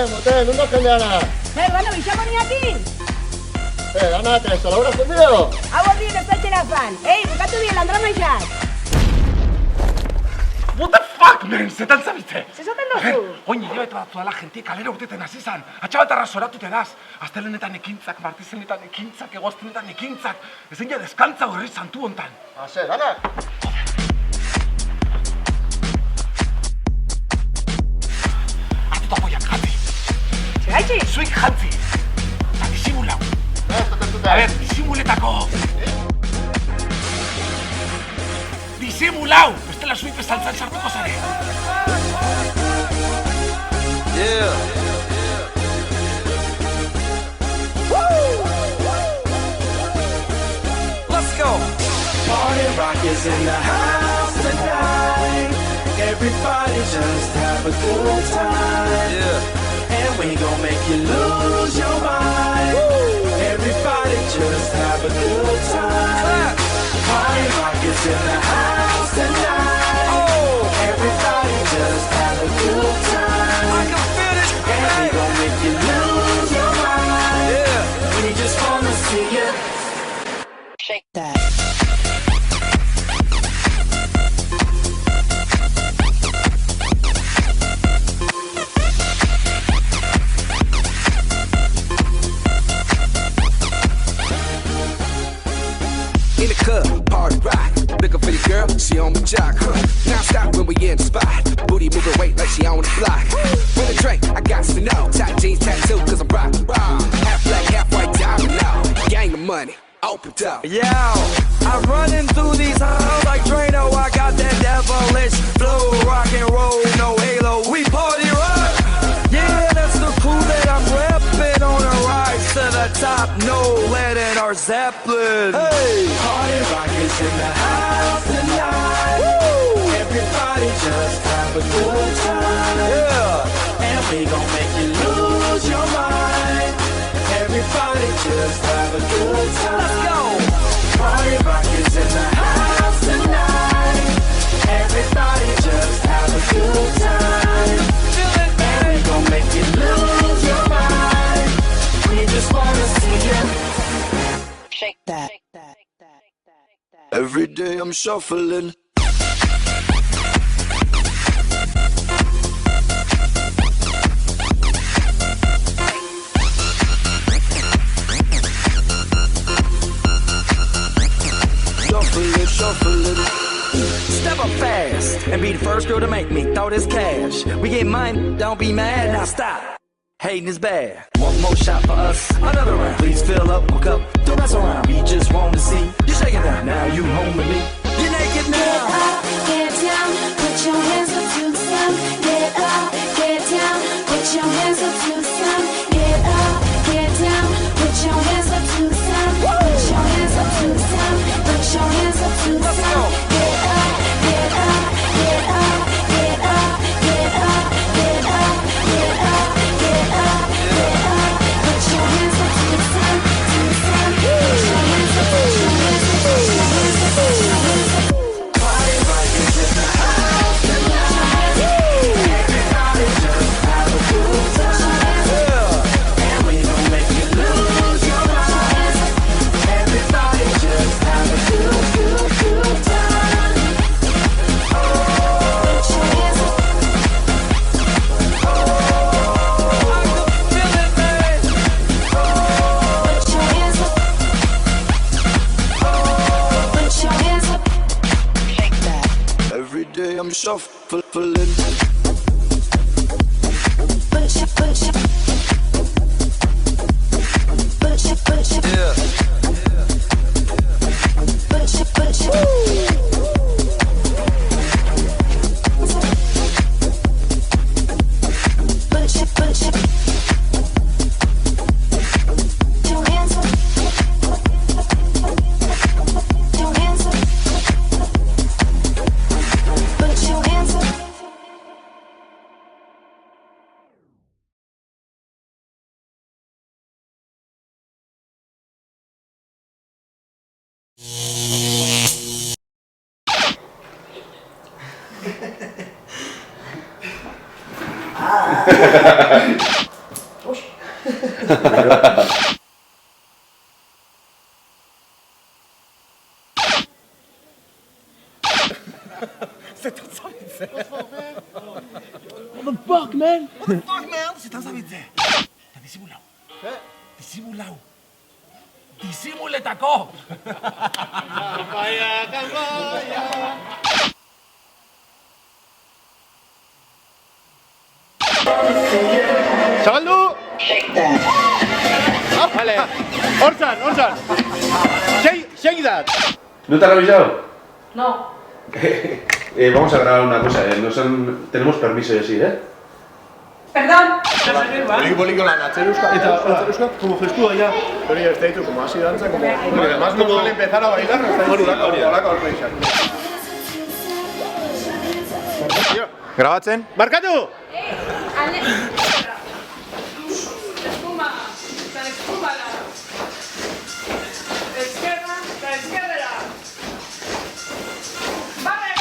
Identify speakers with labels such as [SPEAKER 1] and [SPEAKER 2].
[SPEAKER 1] motel, non jendeana.
[SPEAKER 2] Bueno, bizamoni aquí.
[SPEAKER 1] Dana, ez laura zendio?
[SPEAKER 2] Hau hori ez fan. Bukatu bien, landra maixak.
[SPEAKER 3] What the fuck, men? Zetan zabitze?
[SPEAKER 2] Zezaten dozu?
[SPEAKER 3] Oin hilabete batzu dela jentik kalera urteten hasi zan. Atxabatarra soratute daz. Astelenetan ekintzak, martizenetan ekintzak, egoaztenetan ekintzak. Ezen ja deskantza horri santu hontan.
[SPEAKER 1] Ase, Dana.
[SPEAKER 3] Artuta boiak, jantzi.
[SPEAKER 2] Segaitzi?
[SPEAKER 3] Zuik jantzi. Eta disimulau. A ver, disimuletako. Disimulau! Bestela zuik bezaltzan sartuko zare.
[SPEAKER 4] Yeah. Let's go.
[SPEAKER 5] Party rock is in the house tonight. Everybody just have a good time.
[SPEAKER 4] Yeah.
[SPEAKER 5] And we gon' make you lose your mind. Everybody just have a good time. Party rock is in the house tonight.
[SPEAKER 4] Oh.
[SPEAKER 5] Everybody just have a good time.
[SPEAKER 4] I can feel this.
[SPEAKER 5] And we gon' make you lose your mind.
[SPEAKER 4] Yeah.
[SPEAKER 5] We just wanna see you
[SPEAKER 2] Shake that.
[SPEAKER 4] In the club, party rock. Looking for your girl, she on the jock. Now stop when we in the spot. Booty moving weight like she on the block. With a drink, I got to know. Tight jeans, tattoo, cause I'm rock. Half black, half white, diamond now. Gang of money, open up.
[SPEAKER 5] Yeah, I'm running through these halls like Drano. I got that devilish flow, rock and roll, no halo. We party rock. Yeah, that's the crew that I'm repping on a rise to the top. No lead in our Zeppelin. Hey, party rock is in the house tonight. Woo! Everybody just have a good time. Yeah, and we gon' make you lose your mind. Everybody just have a good time. Let's go. Party rock is in the house tonight. Everybody just have a good time. And we gon' make you lose your mind. We just wanna see you
[SPEAKER 2] Shake that.
[SPEAKER 4] Every day I'm shuffling. Shuffling.
[SPEAKER 5] Step up fast and be the first girl to make me throw this cash. We get mine, don't be mad, now stop. Hating is bad. One more shot for us, another round. Please fill up, hook up, don't mess around. We just want to see you shaking down. Now you home with me. You're naked now.
[SPEAKER 6] Get up, get down, put your hands up to the sun. Get up, get down, put your hands up to the sun. Get up, get down, put your hands up to the sun. Put your hands up to the sun. Put your hands up to the sun. Get up, get up, get up, get up, get up, get up, get up, get up, get up. Put your hands up to the sun, to the sun. Put your hands up, put your hands up, put your hands up, put your hands up.
[SPEAKER 5] Party rock is in the house tonight. Everybody just have a good time. And we gon' make you lose your mind. Everybody just have a good time.
[SPEAKER 6] Put your hands up.
[SPEAKER 5] I can feel it, man.
[SPEAKER 6] Put your hands up. Put your hands up.
[SPEAKER 2] Shake that.
[SPEAKER 4] Every day I'm shuffling.
[SPEAKER 6] Put your, put your. Put your, put your.
[SPEAKER 4] Yeah.
[SPEAKER 6] Put your, put your. Put your, put your. Put your hands up. Put your hands up. Put your hands up.
[SPEAKER 3] Zetan zabitze.
[SPEAKER 5] What the fuck, man?
[SPEAKER 3] Fuck, man, zetan zabitze. Eta disimulau. Disimulau. Disimuletako!
[SPEAKER 1] Zabaldu! Vale. Hortzan. Seguidad.
[SPEAKER 7] ¿No te han avisado?
[SPEAKER 2] No.
[SPEAKER 7] Vamos a grabar una cosa, tenemos permiso y así, ¿eh?
[SPEAKER 2] Perdón.
[SPEAKER 1] Poliko lan, atzeruzka, como gestua ya. Hori ez daitu, como hasi dantza, como... Además no pueden empezar a bailar, no está holako alpeixak. Grabatzen? Markatu!
[SPEAKER 8] Espuma, tan espúmala. Esquerra, tan esquerra. Vale.